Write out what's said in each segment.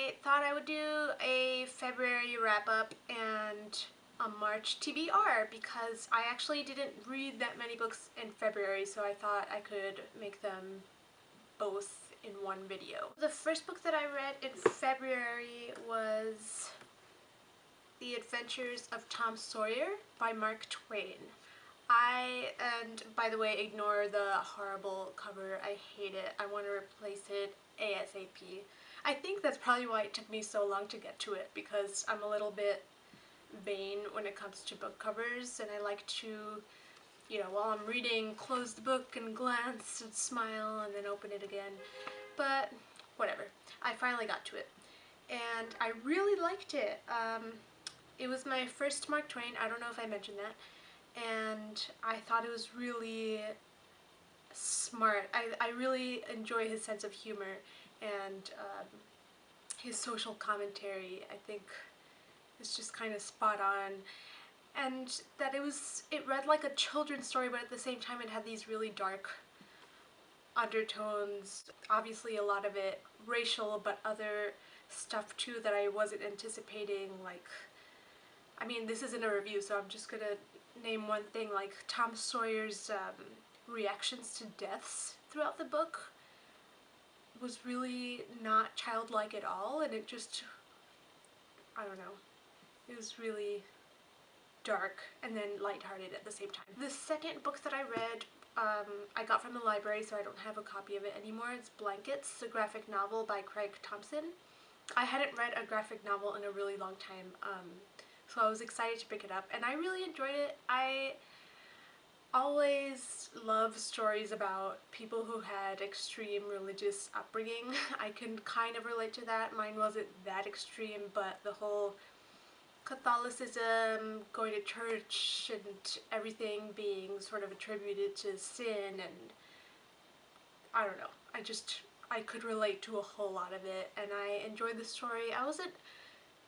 I thought I would do a February wrap-up and a March TBR because I actually didn't read that many books in February, so I thought I could make them both in one video. The first book that I read in February was The Adventures of Tom Sawyer by Mark Twain. And by the way, ignore the horrible cover. I hate it. I want to replace it ASAP. I think that's probably why it took me so long to get to it, because I'm a little bit vain when it comes to book covers, and I like to, while I'm reading, close the book and glance and smile and then open it again. But whatever. I finally got to it, and I really liked it. It was my first Mark Twain. I don't know if I mentioned that. And I thought it was really smart. I really enjoy his sense of humor and his social commentary. I think is just kind of spot on. And that it read like a children's story, but at the same time it had these really dark undertones. Obviously a lot of it racial, but other stuff too that I wasn't anticipating, like, I mean, this isn't a review, so I'm just gonna name one thing, like Tom Sawyer's reactions to deaths throughout the book was really not childlike at all, and it just, I don't know, it was really dark and then lighthearted at the same time. The second book that I read, I got from the library, so I don't have a copy of it anymore. It's Blankets, a graphic novel by Craig Thompson. I hadn't read a graphic novel in a really long time, so I was excited to pick it up, and I really enjoyed it. I always love stories about people who had extreme religious upbringing. I can kind of relate to that. Mine wasn't that extreme, but the whole Catholicism, going to church, and everything being sort of attributed to sin, and I don't know. I could relate to a whole lot of it, and I enjoyed the story. I wasn't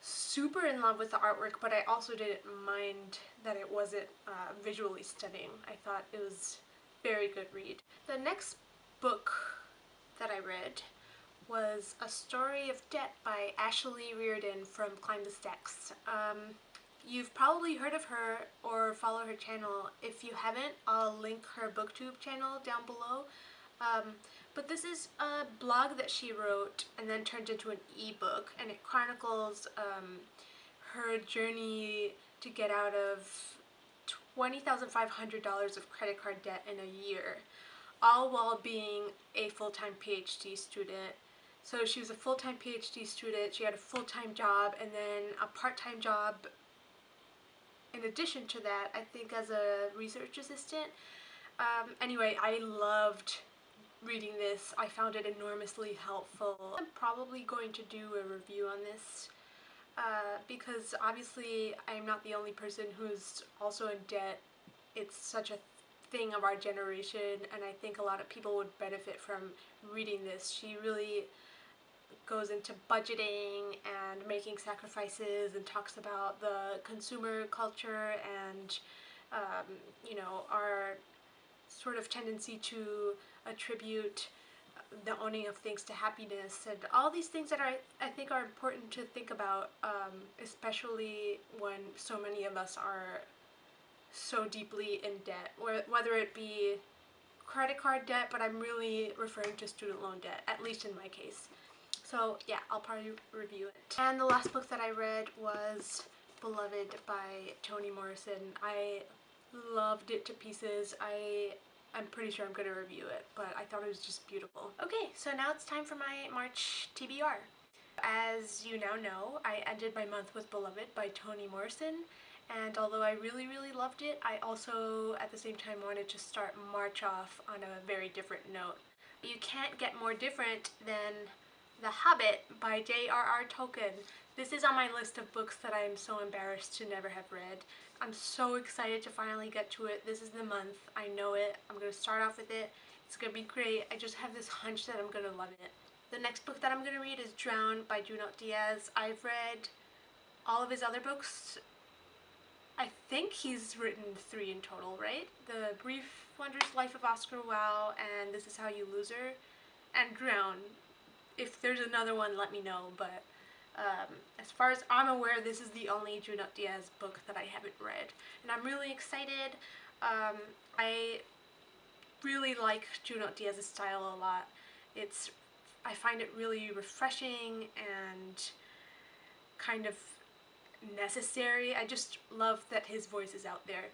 super in love with the artwork, but I also didn't mind that it wasn't visually stunning. I thought it was a very good read. The next book that I read was A Story of Debt by Ashley Reardon from Climb the Stacks. You've probably heard of her or follow her channel. If you haven't, I'll link her booktube channel down below. But this is a blog that she wrote and then turned into an ebook, and it chronicles her journey to get out of $20,500 of credit card debt in a year, all while being a full-time PhD student. So she was a full-time PhD student, she had a full-time job, and then a part-time job in addition to that, I think as a research assistant. Anyway, I loved reading this. I found it enormously helpful. I'm probably going to do a review on this because obviously I'm not the only person who's also in debt. It's such a thing of our generation, and I think a lot of people would benefit from reading this. She really goes into budgeting and making sacrifices and talks about the consumer culture and our sort of tendency to attribute the owning of things to happiness, and all these things that I think are important to think about, especially when so many of us are so deeply in debt, whether it be credit card debt, but I'm really referring to student loan debt, at least in my case. So yeah, I'll probably review it. And the last book that I read was Beloved by Toni Morrison. I loved it to pieces. I'm pretty sure I'm going to review it, but I thought it was just beautiful. Okay, so now it's time for my March TBR. As you now know, I ended my month with Beloved by Toni Morrison, and although I really, really loved it, I also at the same time wanted to start March off on a very different note. You can't get more different than The Hobbit by J.R.R. Tolkien. This is on my list of books that I am so embarrassed to never have read. I'm so excited to finally get to it. This is the month. I know it. I'm going to start off with it. It's going to be great. I just have this hunch that I'm going to love it. The next book that I'm going to read is Drown by Junot Diaz. I've read all of his other books. I think he's written 3 in total, right? The Brief Wondrous Life of Oscar Wilde and This Is How You Lose Her, and Drown. If there's another one, let me know, but As far as I'm aware, this is the only Junot Diaz book that I haven't read, and I'm really excited. I really like Junot Diaz's style a lot. I find it really refreshing and kind of necessary. I just love that his voice is out there.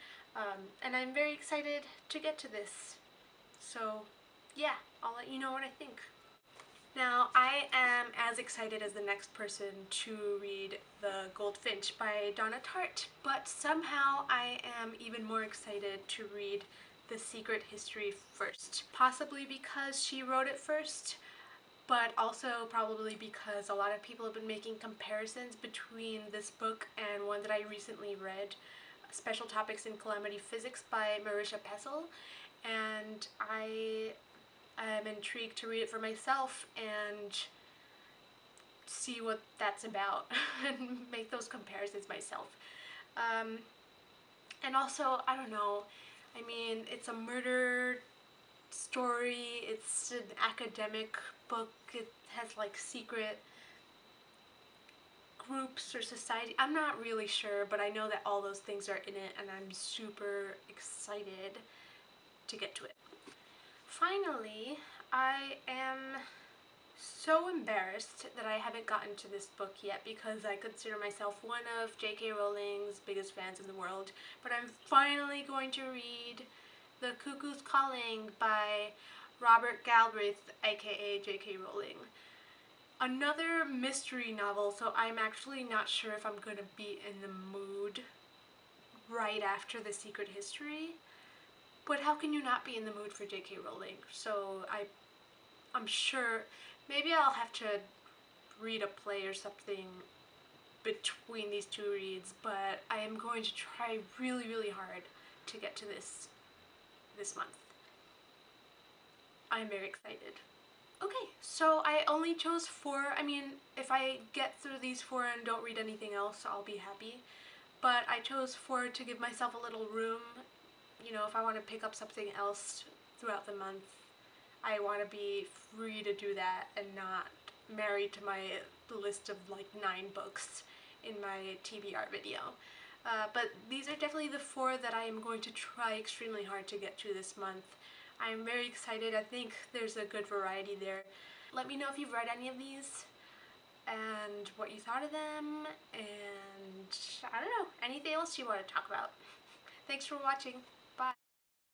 And I'm very excited to get to this. So yeah, I'll let you know what I think. Now, I am as excited as the next person to read The Goldfinch by Donna Tartt, but somehow I am even more excited to read The Secret History first. Possibly because she wrote it first, but also probably because a lot of people have been making comparisons between this book and one that I recently read, Special Topics in Calamity Physics by Marisha Pessel, and I'm intrigued to read it for myself and see what that's about and make those comparisons myself. Um, and also, I don't know, I mean, it's a murder story, it's an academic book, it has like secret groups or society. I'm not really sure, but I know that all those things are in it and I'm super excited to get to it. Finally, I am so embarrassed that I haven't gotten to this book yet because I consider myself one of J.K. Rowling's biggest fans in the world, but I'm finally going to read The Cuckoo's Calling by Robert Galbraith, aka J.K. Rowling. Another mystery novel, so I'm actually not sure if I'm going to be in the mood right after The Secret History. But how can you not be in the mood for J.K. Rowling? So I'm sure maybe I'll have to read a play or something between these two reads, but I am going to try really, really hard to get to this month. I'm very excited. Okay, so I only chose 4. I mean, if I get through these 4 and don't read anything else, I'll be happy. But I chose 4 to give myself a little room. You know, if I want to pick up something else throughout the month, I want to be free to do that and not married to my list of like 9 books in my TBR video. But these are definitely the 4 that I am going to try extremely hard to get to this month. I'm very excited. I think there's a good variety there. Let me know if you've read any of these and what you thought of them, and I don't know, anything else you want to talk about. Thanks for watching.